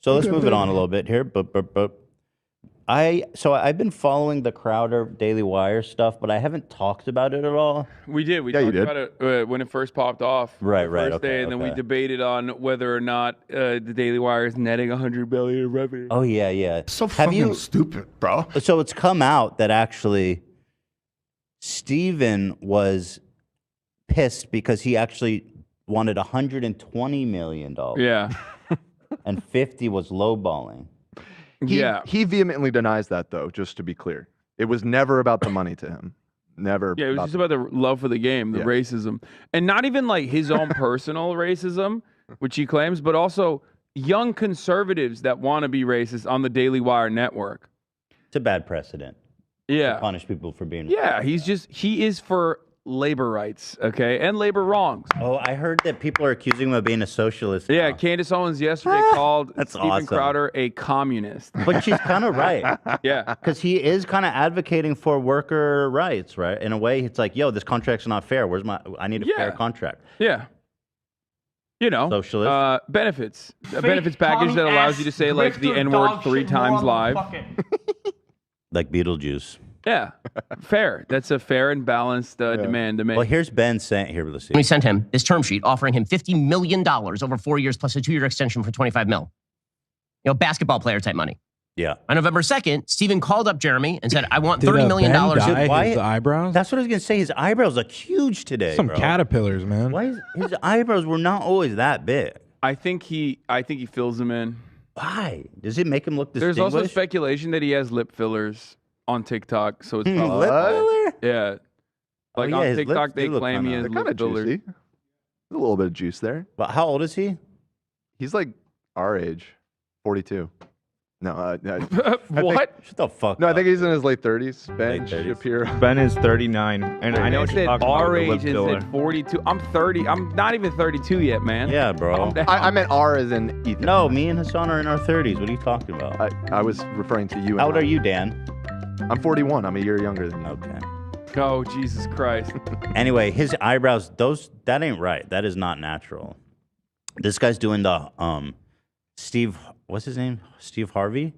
So let's move it on a little bit here. I've been following the Crowder Daily Wire stuff, but I haven't talked about it at all. We did. We talked about it when it first popped off. Right. First day, and then we debated on whether or not the Daily Wire is netting $100 billion in revenue. Oh yeah. So fucking stupid, bro. So it's come out that actually Steven was pissed because he actually wanted $120 million. Yeah. And 50 was lowballing. He vehemently denies that, though, just to be clear. It was never about the money to him. Never. Yeah, it was just about the love for the game, the racism. And not even like his own personal racism, which he claims, but also young conservatives that want to be racist on the Daily Wire network. It's a bad precedent. Yeah. To punish people for being Yeah, he is for labor rights, okay, and labor wrongs. Oh, I heard that people are accusing him of being a socialist. Yeah, now. Candace Owens yesterday called Steven awesome. Crowder a communist. But she's kind of right. Yeah. Because he is kind of advocating for worker rights, right? In a way, it's like, yo, this contract's not fair. I need a fair contract. Yeah. You know, socialist benefits. A benefits package that allows you to say like the N-word 3 times live. Like Beetlejuice. Yeah, fair. That's a fair and balanced demand to make. Well, here's Ben saying, here, let's see. We sent him this term sheet offering him $50 million over 4 years plus a 2-year extension for $25 million. You know, basketball player type money. Yeah. On November 2nd, Steven called up Jeremy and said, I want $30 million. Why his eyebrows? That's what I was going to say. His eyebrows look huge today, Some bro. caterpillars, man. Why his eyebrows were not always that big. I think he fills them in. Why? Does it make him look There's distinguished? also speculation that he has lip fillers on TikTok, so it's probably lip filler? Yeah. Like yeah, on his TikTok, lips they do claim he has They're lip fillers. juicy. There's a little bit of juice there. But how old is he? He's like our age, 42. No, what? Shut the fuck No, up. I think he's in his late 30s. Ben Late 30s. Shapiro. Ben is 39, and I know what you're said talking our about. age is at 42. I'm 30. I'm not even 32 yet, man. Yeah, bro. I meant R as in Ethan. No, me and Hassan are in our 30s. What are you talking about? I was referring to you. And How old I. are you, Dan? I'm 41. I'm a year younger than you. Okay. Oh, Jesus Christ. Anyway, his eyebrows, that ain't right. That is not natural. This guy's doing the Steve, what's his name? Steve Harvey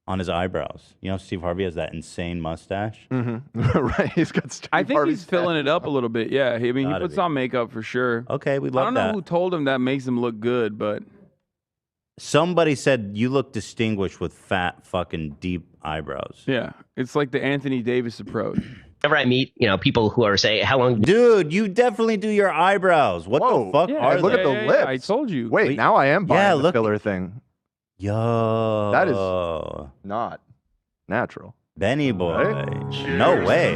on his eyebrows. You know, Steve Harvey has that insane mustache. Mm-hmm. Right. He's got Steve I think Harvey's he's filling it up a little bit. Yeah. I mean, he Gotta puts be. on makeup for sure. Okay, we I love don't that. know who told him that makes him look good, but Somebody said you look distinguished with fat, fucking deep eyebrows. yeah, it's like the Anthony Davis approach. Whenever I meet, you know, people who are saying, how long... Dude, you definitely do your eyebrows. What the fuck Yeah, are look they? at the yeah, lips. I told you. Wait, now I am buying the look- filler thing. Yo. That is not natural. Benny boy. Right? No way.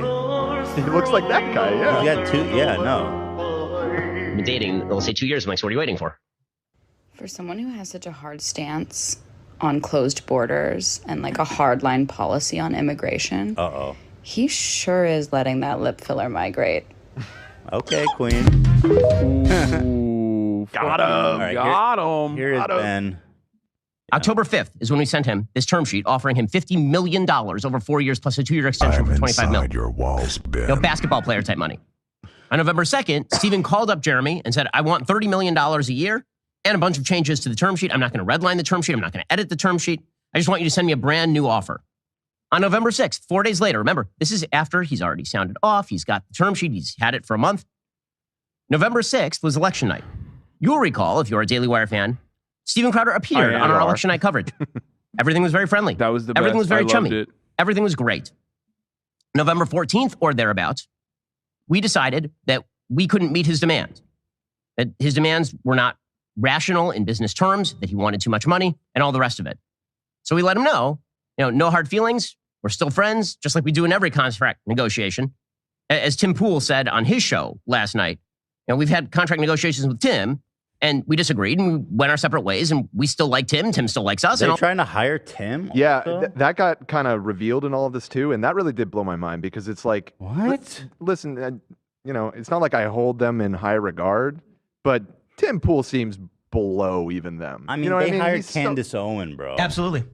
He looks like that guy, yeah. You got two, yeah, no. been dating, let's say 2 years. I'm like, so what are you waiting for? For someone who has such a hard stance on closed borders and like a hardline policy on immigration, he sure is letting that lip filler migrate. Okay, queen. Ooh, Got him. All right, got him. Here is Ben. October 5th is when we sent him this term sheet offering him $50 million over 4 years plus a 2-year extension for $25 million. Your walls, Ben. You know, basketball player type money. On November 2nd, Steven called up Jeremy and said, I want $30 million a year and a bunch of changes to the term sheet. I'm not going to redline the term sheet. I'm not going to edit the term sheet. I just want you to send me a brand new offer. On November 6th, 4 days later, remember, this is after he's already sounded off. He's got the term sheet. He's had it for a month. November 6th was election night. You'll recall, if you're a Daily Wire fan, Steven Crowder appeared on our election night coverage. Everything was very friendly. That was the Everything best. was very I chummy. loved it. Everything was great. November 14th or thereabouts, we decided that we couldn't meet his demands, that his demands were not rational in business terms, that he wanted too much money, and all the rest of it. So we let him know, no hard feelings. We're still friends, just like we do in every contract negotiation. As Tim Pool said on his show last night, we've had contract negotiations with Tim, and we disagreed, and we went our separate ways, and we still like Tim. Tim still likes us. They're trying to hire Tim? Yeah, also? that got kind of revealed in all of this too, and that really did blow my mind because it's like, what? Listen, it's not like I hold them in high regard, but Tim Pool seems below even them. I mean, you know what they I mean? hired He's so- Candace Owen, bro. Absolutely.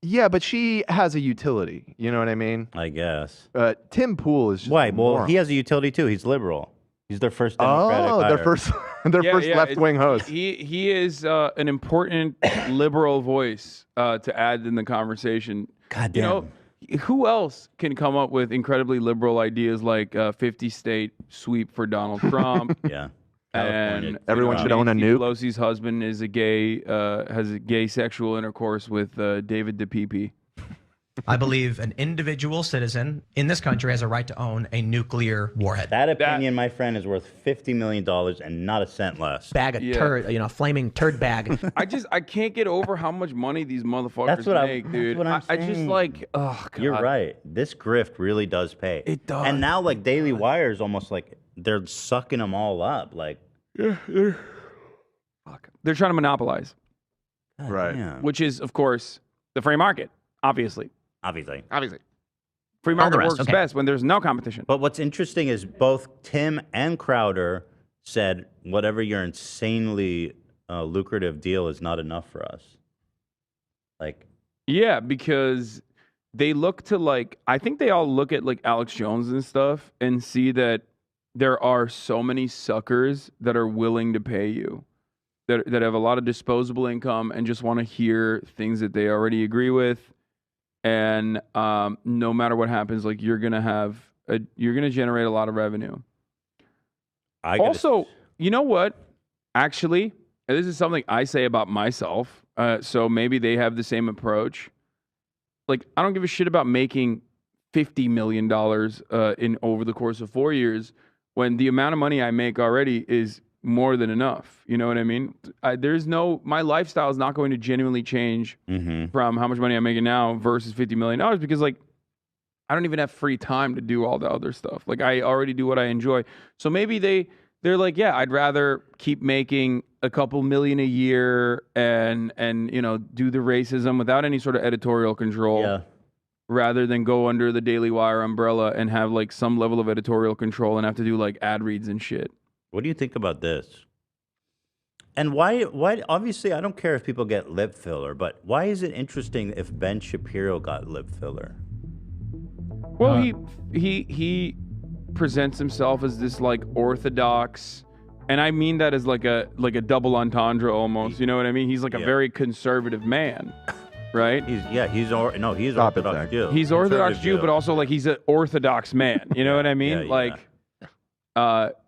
Yeah, but she has a utility. You know what I mean? I guess. Tim Pool is just Why? a Well, moron. he has a utility too. He's liberal. He's their first Democratic hire. their first. Their first left-wing host. He is an important liberal voice to add in the conversation. God damn. You know, who else can come up with incredibly liberal ideas like 50 state sweep for Donald Trump? Yeah. And everyone should own a nuke. Pelosi's husband is a gay, has a gay sexual intercourse with David DePipe. I believe an individual citizen in this country has a right to own a nuclear warhead. That opinion, my friend, is worth $50 million and not a cent less. Bag of turd, flaming turd bag. I can't get over how much money these motherfuckers That's what make, dude. That's what I'm I just saying. like, oh God. You're right. This grift really does pay. It does. And now, like, Daily Wire is almost like they're sucking them all up. Like, they're trying to monopolize. Right. yeah. Which is, of course, the free market, obviously. Obviously. Free market rest, works okay. best when there's no competition. But what's interesting is both Tim and Crowder said, whatever your insanely lucrative deal is not enough for us. Like, Yeah, because they look to like, I think they all look at like Alex Jones and stuff and see that there are so many suckers that are willing to pay you, that have a lot of disposable income and just want to hear things that they already agree with. And no matter what happens, like you're gonna generate a lot of revenue. Also, you know what? Actually, and this is something I say about myself. So maybe they have the same approach. Like, I don't give a shit about making $50 million in over the course of 4 years when the amount of money I make already is more than enough. You know what I mean? My lifestyle is not going to genuinely change from how much money I'm making now versus $50 million because, like, I don't even have free time to do all the other stuff. Like, I already do what I enjoy. So maybe they're like, yeah, I'd rather keep making a couple million a year and you know, do the racism without any sort of editorial control. Rather than go under the Daily Wire umbrella and have like some level of editorial control and have to do like ad reads and shit. what do you think about this? And why, obviously, I don't care if people get lip filler, but why is it interesting if Ben Shapiro got lip filler? Well, he presents himself as this like orthodox, and I mean that as like a double entendre almost. You know what I mean? He's like a very conservative man, right? He's Orthodox Jew. He's Orthodox Jew, but also like he's an Orthodox man. You know what I mean?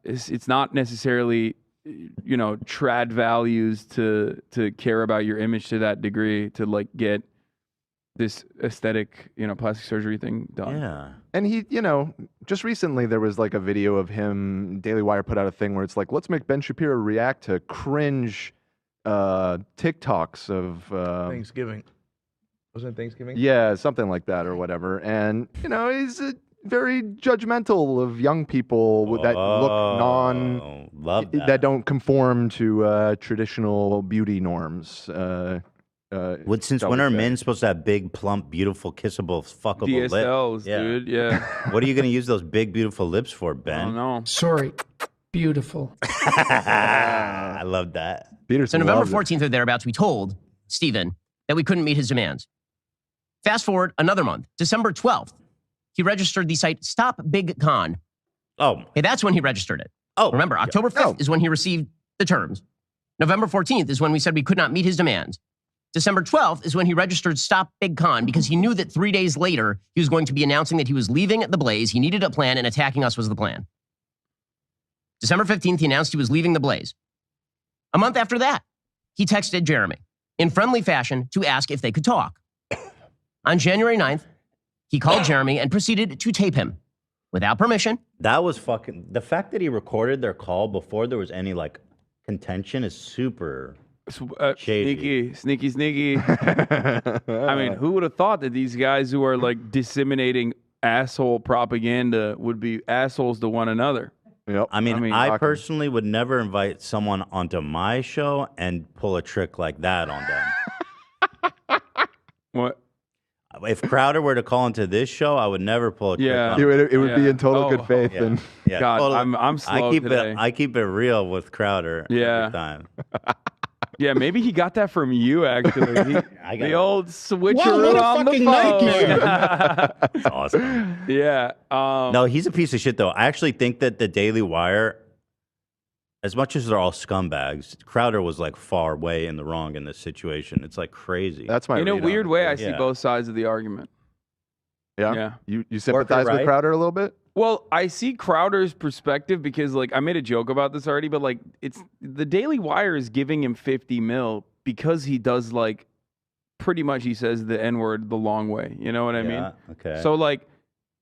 It's not necessarily, you know, trad values to care about your image to that degree to like get this aesthetic, you know, plastic surgery thing done. Yeah. And he, you know, just recently there was like a video of him, Daily Wire put out a thing where it's like, let's make Ben Shapiro react to cringe TikToks of Thanksgiving. Wasn't it Thanksgiving? Yeah, something like that or whatever. And, you know, he's very judgmental of young people that look that don't conform to traditional beauty norms. Since when are men supposed to have big, plump, beautiful, kissable, fuckable DSLs, lips? dude, yeah. What are you going to use those big, beautiful lips for, Ben? I don't know. Sorry. Beautiful. I love that. So November 14th or thereabouts, we told Steven that we couldn't meet his demands. Fast forward another month, December 12th, he registered the site Stop Big Con. Oh. Hey, that's when he registered it. Oh. Remember, October 5th is when he received the terms. November 14th is when we said we could not meet his demands. December 12th is when he registered Stop Big Con because he knew that 3 days later he was going to be announcing that he was leaving the Blaze. He needed a plan and attacking us was the plan. December 15th, he announced he was leaving the Blaze. A month after that, he texted Jeremy in friendly fashion to ask if they could talk. On January 9th, he called Jeremy and proceeded to tape him without permission. That was fucking... The fact that he recorded their call before there was any, like, contention is super... Sneaky. I mean, who would have thought that these guys who are like disseminating asshole propaganda would be assholes to one another? Yep. I mean, I personally would never invite someone onto my show and pull a trick like that on them. What? If Crowder were to call into this show, I would never pull a trick on him. It would be in total good faith. Yeah. And Yeah, God, totally. I'm slow today. I keep it real with Crowder every time. Yeah, maybe he got that from you, actually. The old switcher Wow, on the phone. That's awesome. Yeah. No, he's a piece of shit, though. I actually think that the Daily Wire as much as they're all scumbags, Crowder was like far way in the wrong in this situation. It's like crazy. That's my In a read on weird it. way, I see both sides of the argument. Yeah? Yeah. You sympathize with Crowder a little bit? Well, I see Crowder's perspective because, like, I made a joke about this already, but like, it's the Daily Wire is giving him 50 mil because he does like, pretty much he says the N-word the long way. You know what I mean? Okay. So like,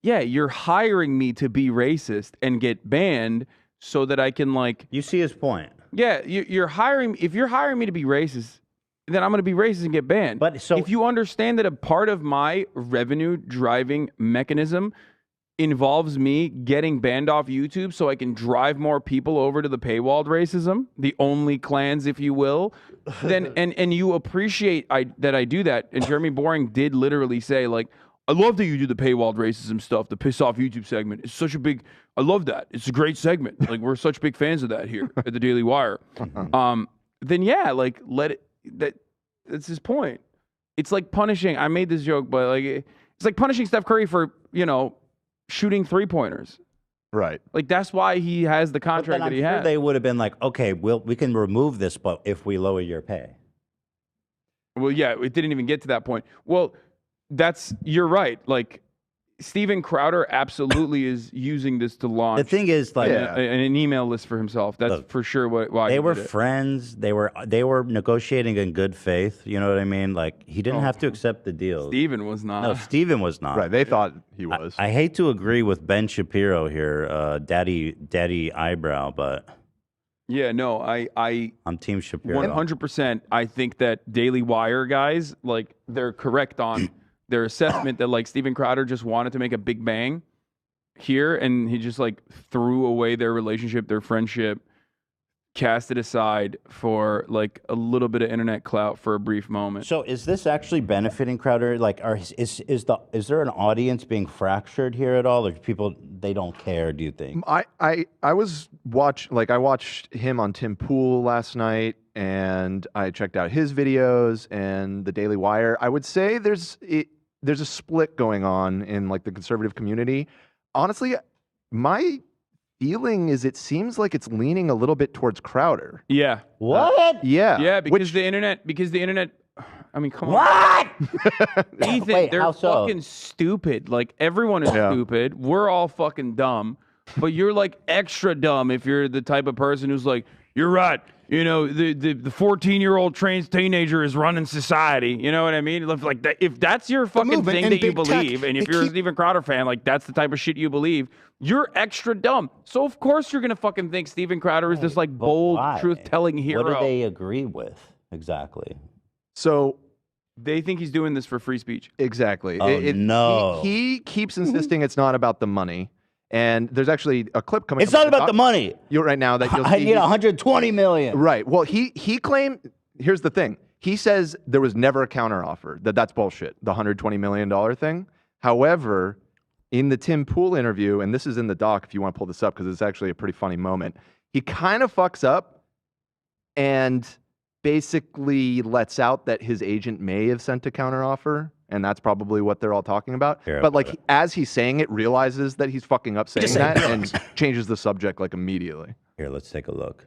yeah, you're hiring me to be racist and get banned so that I can like. You see his point. Yeah, you're hiring. If you're hiring me to be racist, then I'm going to be racist and get banned. But so if you understand that a part of my revenue driving mechanism involves me getting banned off YouTube so I can drive more people over to the paywalled racism, the only clans, if you will, then and you appreciate that I do that. And Jeremy Boring did literally say, like, I love that you do the paywalled racism stuff, the piss off YouTube segment. It's such a big, I love that. It's a great segment. Like, we're such big fans of that here at the Daily Wire. Then yeah, like, that's his point. It's like punishing, I made this joke, but like, it's like punishing Steph Curry for, shooting 3-pointers. Right. Like, that's why he has the contract that he has. They would have been like, okay, we can remove this, but if we lower your pay. Well, yeah, it didn't even get to that point. Well, you're right. Like, Steven Crowder absolutely is using this to launch. The thing is, like, an email list for himself. That's for sure why they he were did it. friends. They were negotiating in good faith. You know what I mean? Like, he didn't have to accept the deal. Steven was not. No, Steven was not. Right. They thought he was. I hate to agree with Ben Shapiro here, Daddy Eyebrow, but yeah, no, I'm Team Shapiro. 100%. I think that Daily Wire guys, like, they're correct on their assessment that, like, Steven Crowder just wanted to make a big bang here, and he just, like, threw away their relationship, their friendship, cast it aside for, like, a little bit of internet clout for a brief moment. So is this actually benefiting Crowder? Like, is there an audience being fractured here at all, or people, they don't care? Do you think? I watched him on Tim Pool last night, and I checked out his videos and the Daily Wire. I would say there's a split going on in, like, the conservative community. Honestly, my feeling is it seems like it's leaning a little bit towards Crowder. Yeah. What? Yeah. Yeah, because the internet, I mean, come on. What? Ethan, Wait, they're how so? fucking stupid. Like, everyone is stupid. We're all fucking dumb. But you're, like, extra dumb if you're the type of person who's like, you're right. The 14-year-old trans teenager is running society. You know what I mean? Like, if that's your fucking thing that you believe, and if you're a Steven Crowder fan, like, that's the type of shit you believe, you're extra dumb. So, of course, you're going to fucking think Steven Crowder is this, like, bold, truth-telling hero. What do they agree with exactly? So they think he's doing this for free speech. Exactly. Oh, no. He keeps insisting it's not about the money. And there's actually a clip coming. It's not about the money. Right now that you'll see. I need 120 million. Right. Well, he claimed. Here's the thing. He says there was never a counteroffer. That's bullshit. The $120 million thing. However, in the Tim Pool interview, and this is in the doc if you want to pull this up because it's actually a pretty funny moment. He kind of fucks up and basically lets out that his agent may have sent a counteroffer. And that's probably what they're all talking about. But like, as he's saying it, realizes that he's fucking up saying that and changes the subject like immediately. Here, let's take a look.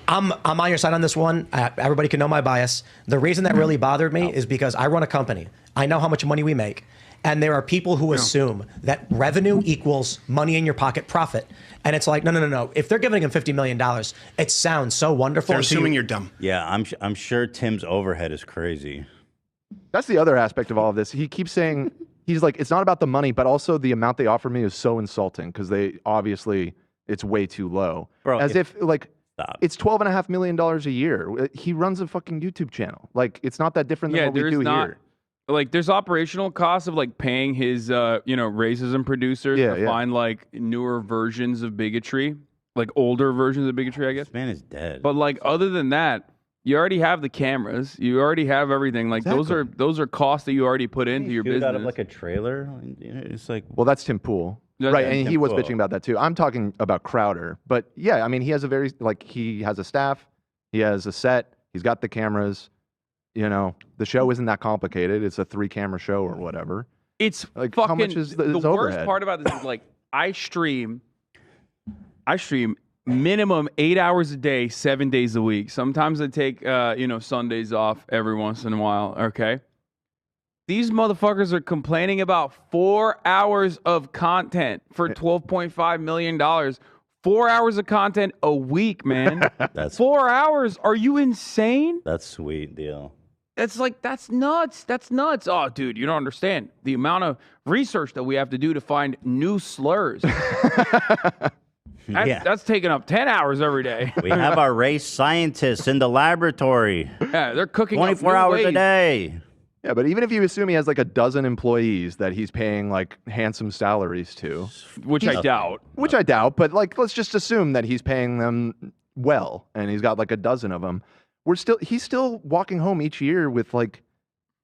I'm on your side on this one. Everybody can know my bias. The reason that really bothered me is because I run a company. I know how much money we make. And there are people who assume that revenue equals money in your pocket profit. And it's like, no. If they're giving him $50 million, it sounds so wonderful. They're assuming you're dumb. Yeah, I'm sure Tim's overhead is crazy. That's the other aspect of all of this. He keeps saying, he's like, it's not about the money, but also the amount they offer me is so insulting because they obviously, it's way too low. Bro, As if like, it's $12.5 million a year. He runs a fucking YouTube channel. Like, it's not that different than what we do here. Like, there's operational costs of, like, paying his, racism producers to find, like, newer versions of bigotry. Like, older versions of bigotry, I guess. This man is dead. But, like, other than that, you already have the cameras. You already have everything. Like, those are costs that you already put into your business. Out of, like, a trailer? It's like... Well, that's Tim Pool. Right, and he was bitching about that, too. I'm talking about Crowder. But, yeah, I mean, he has he has a staff. He has a set. He's got the cameras. You know, the show isn't that complicated. It's a 3-camera show or whatever. It's like, fucking... how much is the worst overhead? part about this is, like, I stream I stream minimum 8 hours a day, 7 days a week. Sometimes I take, Sundays off every once in a while. Okay. These motherfuckers are complaining about 4 hours of content for $12.5 million. 4 hours of content a week, man. That's 4 hours. Are you insane? That's sweet deal. That's nuts. That's nuts. Oh, dude, you don't understand the amount of research that we have to do to find new slurs. That's taking up 10 hours every day. We have our race scientists in the laboratory. Yeah, they're cooking 24 hours a day. Yeah, but even if you assume he has like a dozen employees that he's paying like handsome salaries to, which I doubt. But like, let's just assume that he's paying them well, and he's got like a dozen of them. He's still walking home each year with like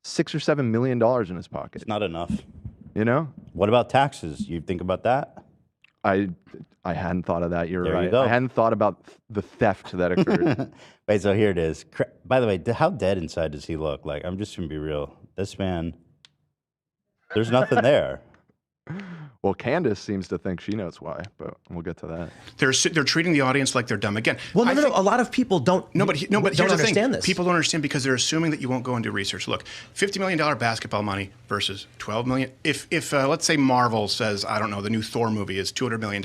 $6 or $7 million in his pocket. It's not enough. You know? What about taxes? You think about that? I hadn't thought of that. You're There right. you go. I hadn't thought about the theft that occurred. Wait, so here it is. By the way, how dead inside does he look? Like, I'm just gonna be real. This man, there's nothing there. Well, Candace seems to think she knows why, but we'll get to that. They're treating the audience like they're dumb again. Well, no. A lot of people don't. But here's don't the understand thing. this. People don't understand because they're assuming that you won't go and do research. Look, $50 million basketball money versus $12 million. If let's say Marvel says, I don't know, the new Thor movie is $200 million.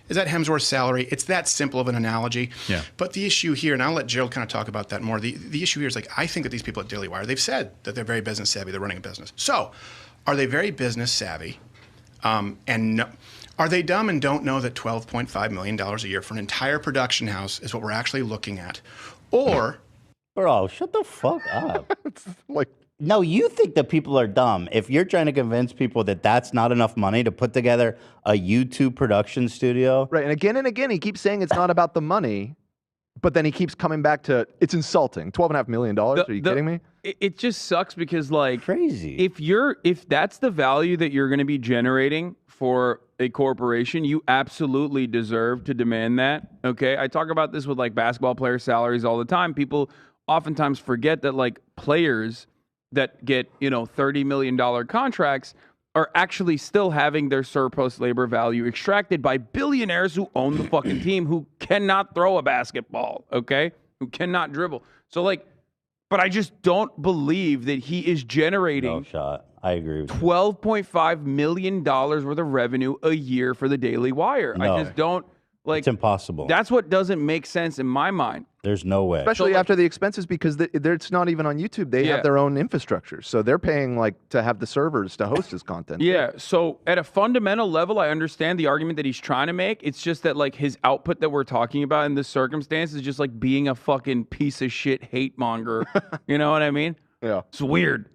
Is that Hemsworth's salary? It's that simple of an analogy. Yeah. But the issue here, and I'll let Gerald kind of talk about that more. The issue here is like, I think that these people at Daily Wire, they've said that they're very business savvy. They're running a business. So, are they very business savvy? Are they dumb and don't know that $12.5 million a year for an entire production house is what we're actually looking at? Or... Bro, shut the fuck up. It's like... No, you think that people are dumb. If you're trying to convince people that that's not enough money to put together a YouTube production studio... Right, and again, he keeps saying it's not about the money, but then he keeps coming back to, it's insulting. $12.5 million? Are you kidding me? It just sucks because, like... Crazy. If that's the value that you're going to be generating for a corporation, you absolutely deserve to demand that. Okay, I talk about this with like basketball player salaries all the time. People oftentimes forget that like players that get $30 million contracts are actually still having their surplus labor value extracted by billionaires who own the fucking team, who cannot throw a basketball. Okay, who cannot dribble. So like, but I just don't believe that he is generating. No shot. I agree with you. $12.5 million worth of revenue a year for the Daily Wire. No. I just don't like. It's impossible. That's what doesn't make sense in my mind. There's no way. Especially after the expenses, because it's not even on YouTube. They have their own infrastructure. So they're paying like to have the servers to host his content. Yeah. So at a fundamental level, I understand the argument that he's trying to make. It's just that like his output that we're talking about in this circumstance is just like being a fucking piece of shit hate monger. You know what I mean? Yeah. It's weird.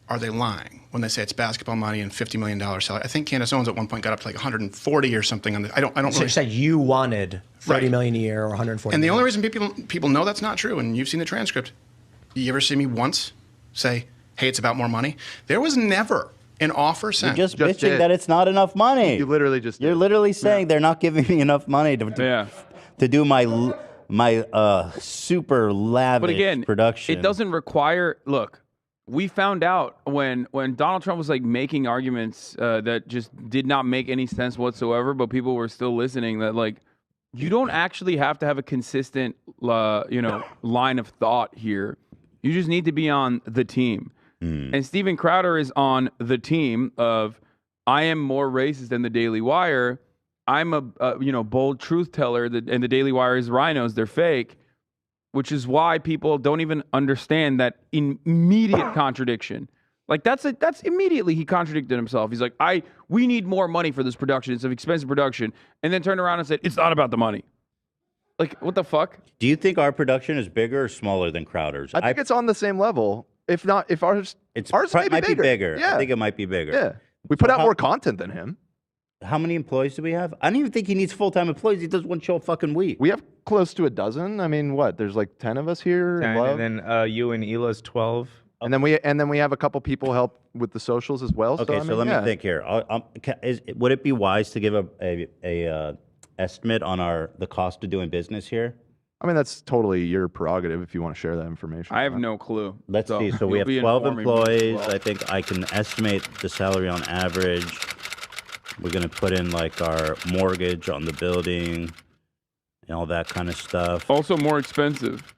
Are they lying when they say it's basketball money and $50 million salary? I think Candace Owens at one point got up to like 140 or something on this. I don't So really. you said you wanted $30 million a year or 140. And the only reason people know that's not true, and you've seen the transcript, you ever see me once say, "Hey, it's about more money"? There was never an offer sent. You're just bitching that it's not enough money. You literally just. You're literally saying they're not giving me enough money to do my super lavish production. It doesn't require. Look. We found out when Donald Trump was like making arguments that just did not make any sense whatsoever, but people were still listening, that like you don't actually have to have a consistent line of thought here. You just need to be on the team. And Steven Crowder is on the team of, I am more racist than the Daily Wire. I'm a bold truth teller, and the Daily Wire is rhinos. They're fake. Which is why people don't even understand that immediate contradiction. Like that's immediately he contradicted himself. He's like, we need more money for this production. It's an expensive production. And then turned around and said, it's not about the money. Like, what the fuck? Do you think our production is bigger or smaller than Crowder's? I think it's on the same level. If ours might be bigger. Yeah. I think it might be bigger. Yeah. We put out more content than him. How many employees do we have? I don't even think he needs full-time employees. He does one show a fucking week. We have close to a dozen. I mean, what? There's like 10 of us here. 10, and then you and Ela's 12. And then we have a couple people help with the socials as well. Okay, so let me think here. Would it be wise to give a estimate on the cost of doing business here? I mean, that's totally your prerogative if you want to share that information. I have no clue. Let's see. So we have 12 employees. I think I can estimate the salary on average. We're gonna put in like our mortgage on the building and all that kind of stuff. Also more expensive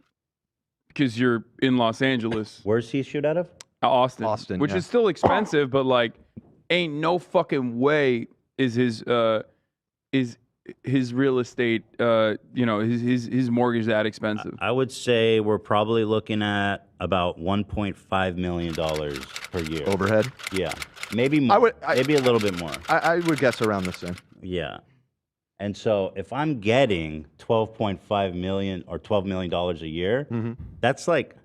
because you're in Los Angeles. Where's he shoot out of? Austin, which is still expensive, but like, ain't no fucking way is his real estate, his mortgage that expensive. I would say we're probably looking at about $1.5 million per year. Overhead? Yeah. Maybe more. Maybe a little bit more. I would guess around the same. Yeah. And so if I'm getting $12.5 million or $12 million a year, that's like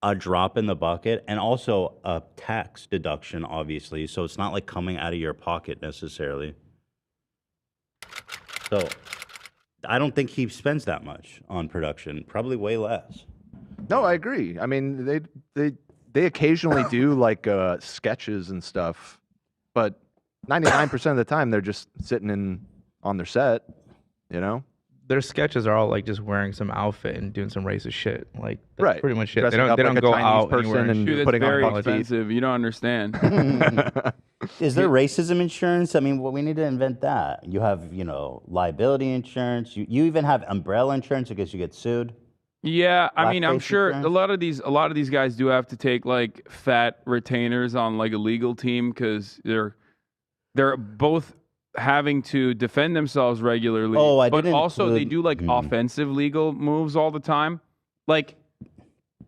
a drop in the bucket, and also a tax deduction, obviously. So it's not like coming out of your pocket necessarily. So I don't think he spends that much on production. Probably way less. No, I agree. I mean, they occasionally do like sketches and stuff, but 99% of the time they're just sitting on their set, you know? Their sketches are all like just wearing some outfit and doing some racist shit. Like that's Right. pretty much it. Dressing They don't up like a go Chinese out person anywhere and Dude, that's putting on very buck teeth. expensive. You don't understand. Is there racism insurance? I mean, well, we need to invent that. You have, liability insurance. You even have umbrella insurance in case you get sued. Yeah, I mean, I'm Blackface sure insurance? a lot of these guys do have to take like fat retainers on like a legal team because they're both having to defend themselves regularly. Oh, I but didn't also they include- do like offensive legal moves all the time. Like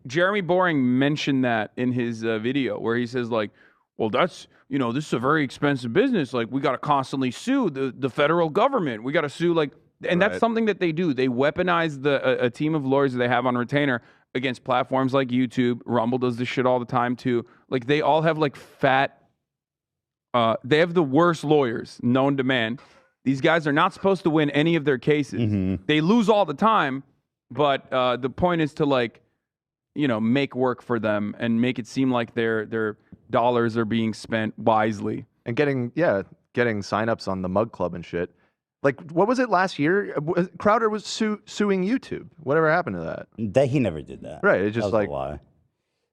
Jeremy Boring mentioned that in his video where he says like, well, that's this is a very expensive business. Like we got to constantly sue the federal government. We got to sue like. And that's something that they do. They weaponize a team of lawyers that they have on retainer against platforms like YouTube. Rumble does this shit all the time too. Like they all have like fat. They have the worst lawyers known to man. These guys are not supposed to win any of their cases. They lose all the time, but the point is to like, make work for them and make it seem like their dollars are being spent wisely. And getting signups on the Mug Club and shit. Like, what was it last year? Crowder was suing YouTube. Whatever happened to that? He never did that. Right. It's That just was a like lie.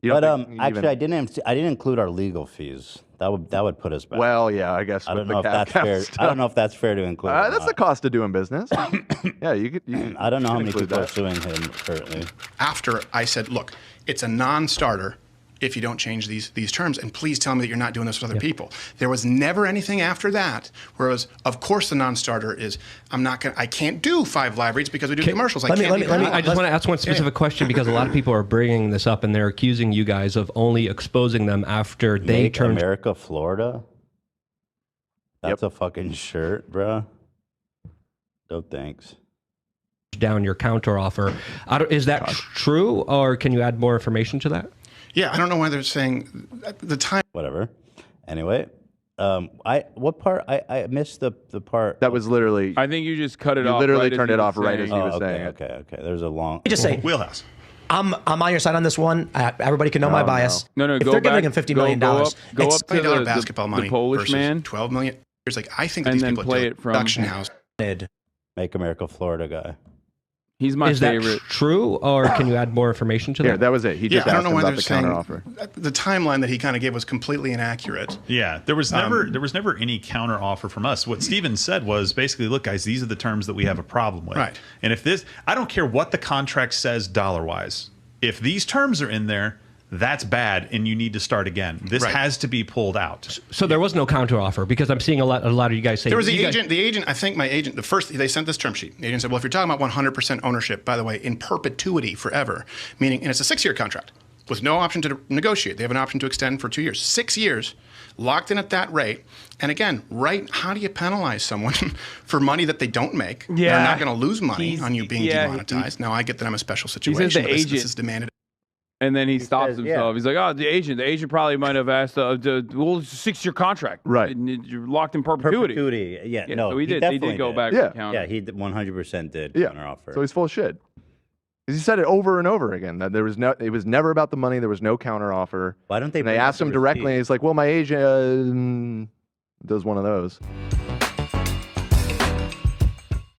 You don't But think actually, even- I didn't include our legal fees. That would put us back. Well, yeah, I guess. I with don't know the if that's cap fair. stuff. I don't know if that's fair to include. or That's not. the cost of doing business. Yeah, you could. I don't know how many include people are that. suing him currently. After I said, look, it's a non-starter if you don't change these terms, and please tell me that you're not doing this with other people. There was never anything after that where it was, of course, the non-starter is, I can't do 5 live reads because we do commercials. I just want to ask one specific question because a lot of people are bringing this up and they're accusing you guys of only exposing them after they Make turn America, Florida. That's a fucking shirt, bruh. No thanks. down your counter offer. Is that true, or can you add more information to that? Yeah, I don't know why they're saying the time. Whatever. Anyway, what part? I missed the part. That was literally. I think you just cut it You off. literally right as turned he it was off right saying as he was okay, saying it. okay. There's a long. Let me just say, Wheelhouse. I'm on your side on this one. Everybody can know my bias. No, if go they're back, giving him $50 go million, up to $20 basketball money the Polish versus man, 12 million. It's like I think that and these then people play do it from production house. Make America, Florida guy. He's my Is favorite. that true, or can you add more information to Yeah, that? that was it. He just I don't asked know him why about they're the saying counteroffer. the timeline that he kind of gave was completely inaccurate. Yeah, there was never any counter offer from us. What Steven said was basically, look, guys, these are the terms that we have a problem with. Right. And if this, I don't care what the contract says dollar wise. If these terms are in there, that's bad, and you need to start again. This has to be pulled out. So there was no counter offer because I'm seeing a lot of you guys say There was you guys- the agent, I think my agent, they sent this term sheet. The agent said, well, if you're talking about 100% ownership, by the way, in perpetuity forever, meaning, and it's a 6-year contract with no option to negotiate. They have an option to extend for 2 years. 6 years, locked in at that rate. And again, how do you penalize someone for money that they don't make? Yeah. They're not going to lose money on you being demonetized. Now, I get that I'm a special situation. the but this agent- is demanded. And then he stops says, himself. yeah. He's like, "Oh, the agent probably might have asked, well, it's a 6-year contract, Right. And you're locked in perpetuity." Yeah, Yeah, no, so he did. They definitely did go back. Yeah. To counter. Yeah, he 100% did Yeah. counteroffer. So he's full of shit. 'Cause he said it over and over again that it was never about the money. There was no counteroffer. Why don't they? And they bring up asked the him directly, receipt? and he's like, "Well, my agent does one of those."